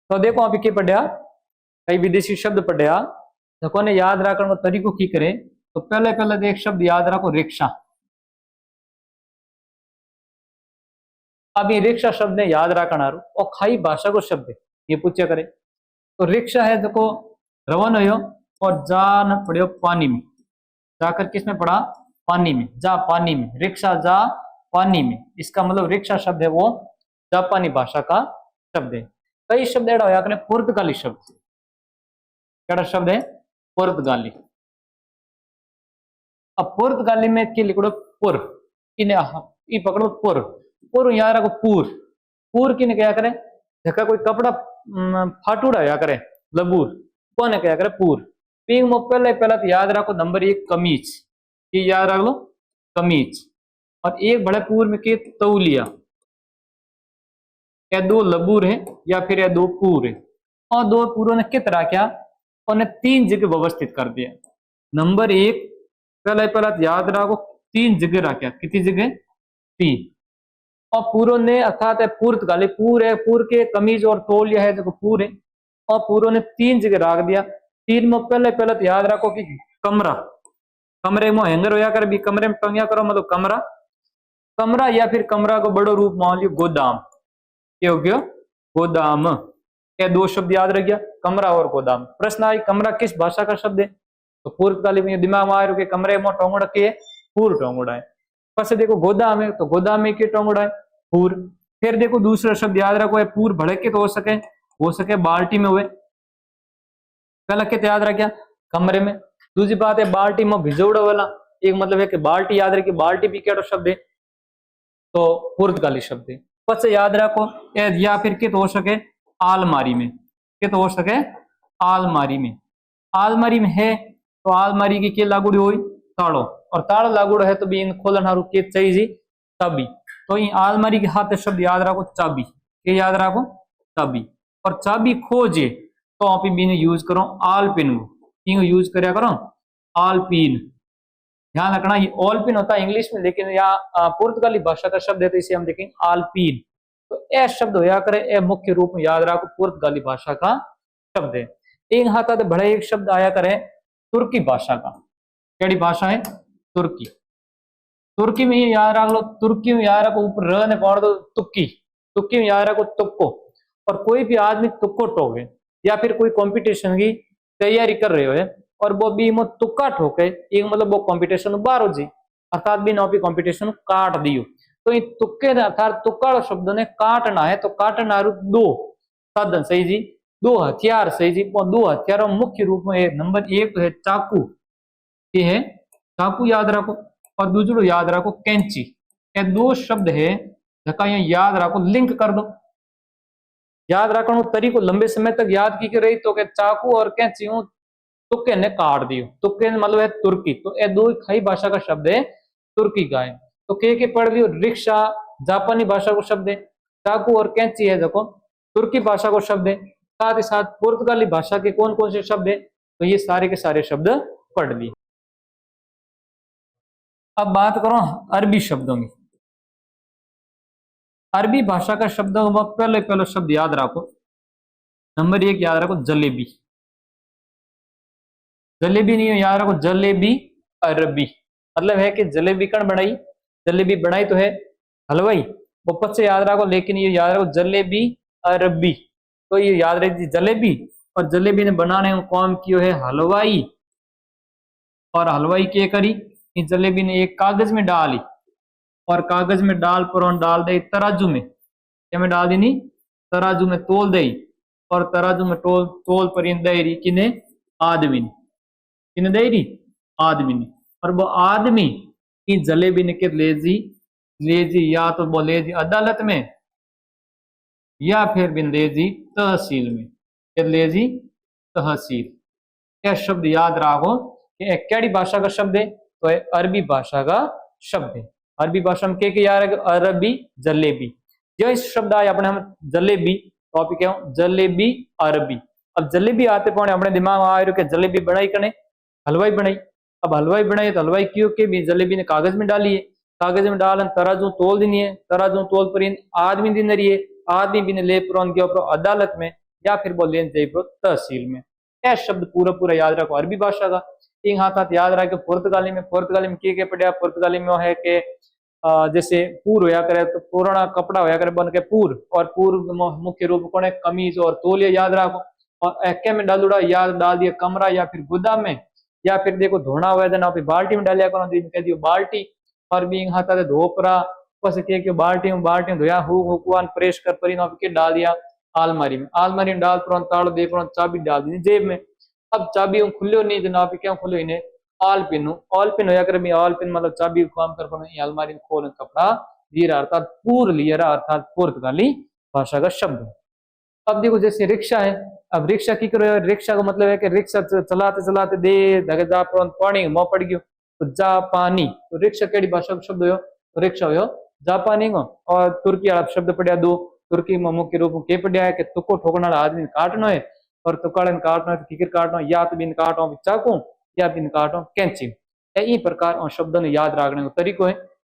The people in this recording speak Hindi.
तो देखो आप क्या पढ़िया, कई विदेशी शब्द पढ़िया तो कोने याद रखने का तरीको की करे। तो पहले पहले एक शब्द याद रखो, रिक्शा। अब ये रिक्शा शब्द है याद रखना और खाई भाषा को शब्द है ये पूछा करे। तो रिक्शा है देखो रवाना हो और जा न पड़ो पानी में, जाकर किसमें पड़ा, पानी में, जा पानी में, रिक्शा जा पानी में। इसका मतलब रिक्शा शब्द है वो जापानी भाषा का शब्द है। कई शब्द एड़ा होया पुर्तगाली शब्द, केड़ा शब्द है, पुर्तगाली। अब पुर्तगाली में की लिखो पुर, इन्हें पकड़ो पुर, पुर यार रखो पूर, पूर किने क्या करे, जका कोई कपड़ा फाटूड़ा या करे लबूर, कोने क्या करे पूर। पिंग में पहले तो याद रखो नंबर 1 कमीज, ये याद रख लो कमीज। और एक बड़े पूर में के तौलिया, या 2 लबूर है या फिर या 2 पूर है। और 2 पूरों ने कित रखा, उन्हें 3 जगह व्यवस्थित कर दिया। नंबर 1 पहले याद रखो 3 जगह रखा, कितनी जगह, 3। और पूरों ने अर्थात पुर्तगाली पूर है, पूर के कमीज और तौलिया है जो पूर है, और पूरों ने 3 जगह रख दिया। 3 में पहले याद रखो कि कमरा, कमरे में हैंगर होया कर भी कमरे में टंगिया करो मतलब कमरा, कमरा या फिर कमरा को बड़ो रूप मान लियो गोदाम, क्या हो गया गोदाम। ये 2 शब्द याद रख गया, कमरा और गोदाम। प्रश्न आई कमरा किस भाषा का शब्द है, तो पुर्तगाली में दिमाग में आ रहा है कि कमरे में टोंगड़ा के पूर टोंगड़ा है। पसे देखो गोदाम है, तो गोदाम में के टोंगड़ा है पूर। फिर देखो दूसरा शब्द याद रखो है पूर भड़के तो हो सके बाल्टी में हुए, पहला कित याद रखा कमरे में। दूसरी बात है बाल्टी में भिजोड़ा वाला, एक मतलब है कि बाल्टी याद रखी, बाल्टी भी क्या शब्द है, तो पुर्तगाली शब्द है। पद से याद रखो या फिर कित हो सके आलमारी में, कित हो सके आलमारी में, आलमारी में है तो आलमारी की क्या लागू हुई, ताड़ो, और ताड़ो लागू है तो भी इन खोलन हारू के चाहिए चाबी। तो इन आलमारी के हाथ शब्द याद रखो चाबी, ये याद रखो चाबी। और चाबी खोजे तो आप भी यूज करो आलपिन, यूज करया करो आलपिन। ध्यान रखना ये ऑलपिन होता है इंग्लिश में, लेकिन यहाँ पुर्तगाली भाषा का शब्द है तो इसे हम देखेंगे आलपिन। तो ए शब्द होया करे, ए मुख्य रूप में याद रखो पुर्तगाली भाषा का शब्द है। एक हाथ बड़ा एक शब्द आया करे तुर्की भाषा का, केड़ी भाषा है, तुर्की। तुर्की में याद रख लो, तुर्की में याद रखो ऊपर र ने पढ़ दो तुक्की, तुक्की में याद रखो तुक्को। और कोई भी आदमी तुक्को ठोके या फिर कोई कंपटीशन की तैयारी कर रहे हो और वो भी मो तुक्का ठोके, एक मतलब वो कंपटीशन बारो जी, अर्थात भी नौपी कंपटीशन काट दियो। तो ये तुक्के ने अर्थात तुक्का शब्द ने काटना है, तो काटना रूप 2 साधन सही जी, 2 हथियार सही जी। 2 हथियारों मुख्य रूप में नंबर 1 तो है चाकू, ये है चाकू याद रखो, और दूसरो याद रखो कैंची। ये 2 शब्द है जका याद रखो, लिंक कर दो। याद रखने तरीको लंबे समय तक याद की रही तो के चाकू और कैंची तुक्के ने काट दियो, तुक्के मतलब है तुर्की। तो ये 2 खाई भाषा का शब्द है तुर्की का है। तो के पढ़ लियो, रिक्शा जापानी भाषा को शब्द है, चाकू और कैंची है देखो तुर्की भाषा को शब्द है। साथ ही साथ पुर्तगाली भाषा के कौन कौन से शब्द है, तो ये सारे के सारे शब्द पढ़ लिए। अब बात करो अरबी शब्दों की। अरबी भाषा का शब्दों में पहले शब्द याद रखो, नंबर 1 याद रखो जलेबी, जलेबी नहीं याद रखो जलेबी अरबी, मतलब है कि जलेबी कौन बनाई, जलेबी बनाई तो है हलवाई, वो पद से याद रखो, लेकिन ये याद रखो जलेबी अरबी। तो ये याद रखिए जलेबी, और जलेबी ने बनाने को काम किया है हलवाई, और हलवाई क्या करी, इस जलेबी ने एक कागज में डाली, और कागज में डाल पर डाल दे तराजू में, क्या में डाल दी नहीं तराजू में तोल दे, और तराजू में तोल पर इन दे रही किने आदमी ने, किने दे रही आदमी ने। और वो आदमी की जलेबी ने के ले जी या तो वो ले जी अदालत में या फिर बिन ले जी तहसील में, के ले जी तहसील। यह शब्द याद रखो कि केड़ी भाषा का शब्द है, तो अरबी भाषा का शब्द है। अरबी भाषा में के यार अरबी जलेबी, जो इस शब्द आए अपने हम जलेबी, तो आप क्या जलेबी अरबी। अब जलेबी आते पौने अपने दिमाग में आ रहा है कि जलेबी बनाई कने हलवाई बनाई। अब हलवाई बनाई तो हलवाई क्यों के भी जलेबी ने कागज में डाली है, कागज में डाल तराजू तोल देनी है, तराजू तोल पर आदमी दिन रही है, आदमी भी ने ले पुरान गया अदालत में, या फिर बोले जयपुर तहसील में। यह शब्द पूरा पूरा याद रखो अरबी भाषा का। एक हाथ याद रखो पुर्तगाली में के पढ़िया पुर्तगाली में है कि जैसे पूर होया करे तो पुराना कपड़ा होया करे बन के पूर, और पूर मुख्य रूप कौन है कमीज और तौलिया याद रखो। और एके में डालूड़ा याद डाल दिया कमरा या फिर गोदाम में, या फिर देखो धोना हुआ ना बाल्टी में डालिया करो कह दियो बाल्टी। और भी हाथ धोपरा बस के बाल्टी में धोया हुकुआन प्रेस कर परी के डाल दिया आलमारी में डाल पर तालो दे पर चाबी डाल दी जेब में। अब चाबी खुल्यो नहीं जनाब क्या खुल्यो इन्हें ऑल पिन होया कर ऑल पिन मतलब चाबी काम कर पर अलमारी में खोल कपड़ा दीरा अर्थात पूर लियरा अर्थात पुर्तगाली भाषा का शब्द। अब देखो जैसे रिक्शा है, अब रिक्शा की करो रिक्शा का मतलब है कि रिक्शा चलाते चलाते दे धगे जा पानी मुंह पड़ गयो तो जापानी, तो रिक्शा केड़ी भाषा का शब्द हो तो रिक्शा हो जापानी को। और तुर्की वाला शब्द पढ़िया दो, तुर्की में मुख्य रूप में के पढ़िया है कि तुको ठोकने वाला आदमी काटनो है, और तुकाड़न काटनो है तो किकर काटनो या तो बिन काटो चाकू या बिन काटो कैंची। यही प्रकार शब्दों ने याद रखने का तरीको है।